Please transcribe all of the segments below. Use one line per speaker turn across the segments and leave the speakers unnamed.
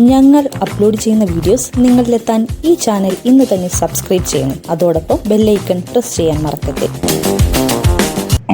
ഞങ്ങൾ അപ്ലോഡ് ചെയ്യുന്ന വീഡിയോസ് നിങ്ങളിലെത്താൻ ഈ ചാനൽ ഇന്ന് തന്നെ സബ്സ്ക്രൈബ് ചെയ്യണം. അതോടൊപ്പം ബെല്ലൈക്കൺ പ്രസ് ചെയ്യാൻ മറക്കരുത്.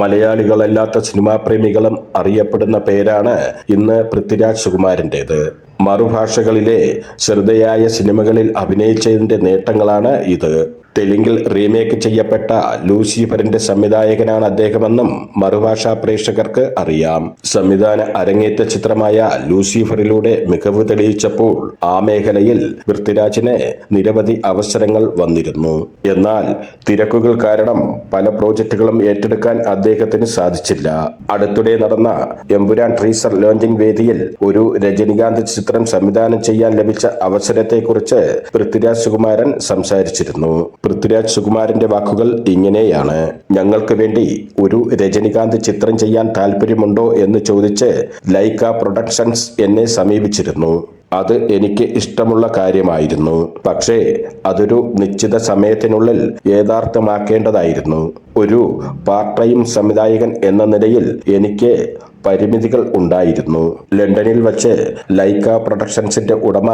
മലയാളികളല്ലാത്ത സിനിമാ പ്രേമികളും അറിയപ്പെടുന്ന പേരാണ് ഇന്ന് പൃഥ്വിരാജ് സുകുമാരൻ്റേത്. മറുഭാഷകളിലെ ശ്രദ്ധേയായ സിനിമകളിൽ അഭിനയിച്ചതിന്റെ നേട്ടങ്ങളാണ് ഇത്. തെലുങ്കിൽ റീമേക്ക് ചെയ്യപ്പെട്ട ലൂസിഫറിന്റെ സംവിധായകനാണ് അദ്ദേഹമെന്നും മറുഭാഷാ പ്രേക്ഷകർക്ക് അറിയാം. സംവിധാന അരങ്ങേറ്റ ചിത്രമായ ലൂസിഫറിലൂടെ മികവ് തെളിയിച്ചപ്പോൾ ആ മേഖലയിൽ പൃഥ്വിരാജിന് നിരവധി അവസരങ്ങൾ വന്നിരുന്നു. എന്നാൽ തിരക്കുകൾ കാരണം പല പ്രോജക്റ്റുകളും ഏറ്റെടുക്കാൻ അദ്ദേഹത്തിന് സാധിച്ചില്ല. അടുത്തിടെ നടന്ന എമ്പുരാൻ ടീസർ ലോഞ്ചിംഗ് വേദിയിൽ ഒരു രജനികാന്ത് ചിത്രം സംവിധാനം ചെയ്യാൻ ലഭിച്ച അവസരത്തെക്കുറിച്ച് പൃഥ്വിരാജ് സുകുമാരൻ സംസാരിച്ചിരുന്നു. പൃഥ്വിരാജ് സുകുമാരന്റെ വാക്കുകൾ ഇങ്ങനെയാണ്: ഞങ്ങൾക്ക് വേണ്ടി ഒരു രജനികാന്ത് ചിത്രം ചെയ്യാൻ താല്പര്യമുണ്ടോ എന്ന് ചോദിച്ച് ലൈക്ക പ്രൊഡക്ഷൻസ് എന്നെ സമീപിച്ചിരുന്നു. അത് എനിക്ക് ഇഷ്ടമുള്ള കാര്യമായിരുന്നു. പക്ഷേ അതൊരു നിശ്ചിത സമയത്തിനുള്ളിൽ യഥാർത്ഥമാക്കേണ്ടതായിരുന്നു. ഒരു പാർട്ട് ടൈം സംവിധായകൻ എന്ന നിലയിൽ എനിക്ക് പരിമിതികൾ ഉണ്ടായിരുന്നു. ലണ്ടനിൽ വച്ച് ലൈക്ക പ്രൊഡക്ഷൻസിന്റെ ഉടമ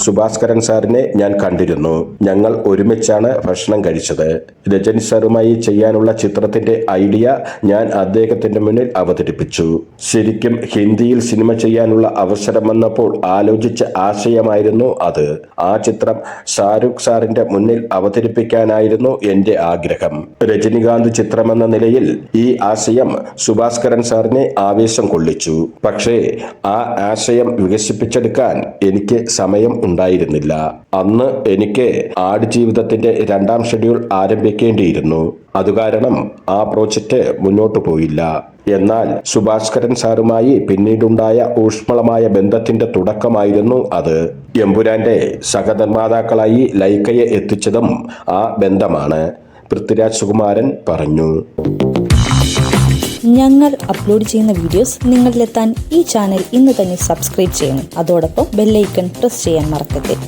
സുഭാസ്കരൻ സാറിനെ ഞാൻ കണ്ടിരുന്നു. ഞങ്ങൾ ഒരുമിച്ചാണ് ഭക്ഷണം കഴിച്ചത്. രജനി സാറുമായി ചെയ്യാനുള്ള ചിത്രത്തിന്റെ ഐഡിയ ഞാൻ അദ്ദേഹത്തിന്റെ മുന്നിൽ അവതരിപ്പിച്ചു. ശരിക്കും ഹിന്ദിയിൽ സിനിമ ചെയ്യാനുള്ള അവസരം വന്നപ്പോൾ ആലോചിച്ച ആശയമായിരുന്നു അത്. ആ ചിത്രം ഷാരൂഖ് സാറിന്റെ മുന്നിൽ അവതരിപ്പിക്കാനായിരുന്നു എന്റെ ആഗ്രഹം. രജനികാന്ത് ചിത്രമെന്ന നിലയിൽ ഈ ആശയം സുഭാസ്കരൻ സാറിനെ ആവേശം കൊള്ളിച്ചു. പക്ഷേ ആ ആശയം വികസിപ്പിച്ചെടുക്കാൻ എനിക്ക് സമയം ഉണ്ടായിരുന്നില്ല. അന്ന് എനിക്ക് ആടുജീവിതത്തിന്റെ 2ാം ഷെഡ്യൂൾ ആരംഭിക്കേണ്ടിയിരുന്നു. അതുകാരണം ആ പ്രോജക്റ്റ് മുന്നോട്ടു പോയില്ല. എന്നാൽ സുഭാസ്കരൻ സാറുമായി പിന്നീടുണ്ടായ ഊഷ്മളമായ ബന്ധത്തിന്റെ തുടക്കമായിരുന്നു അത്. എമ്പുരാന്റെ സഹനിർമ്മാതാക്കളായി ലൈക്കയെ എത്തിച്ചതും ആ ബന്ധമാണ്, പൃഥ്വിരാജ് സുകുമാരൻ പറഞ്ഞു.
ഞങ്ങൾ അപ്ലോഡ് ചെയ്യുന്ന വീഡിയോസ് നിങ്ങളിലെത്താൻ ഈ ചാനൽ ഇന്ന് തന്നെ സബ്സ്ക്രൈബ് ചെയ്യണം. അതോടൊപ്പം ബെല്ലൈക്കൺ പ്രസ് ചെയ്യാൻ മറക്കരുത്.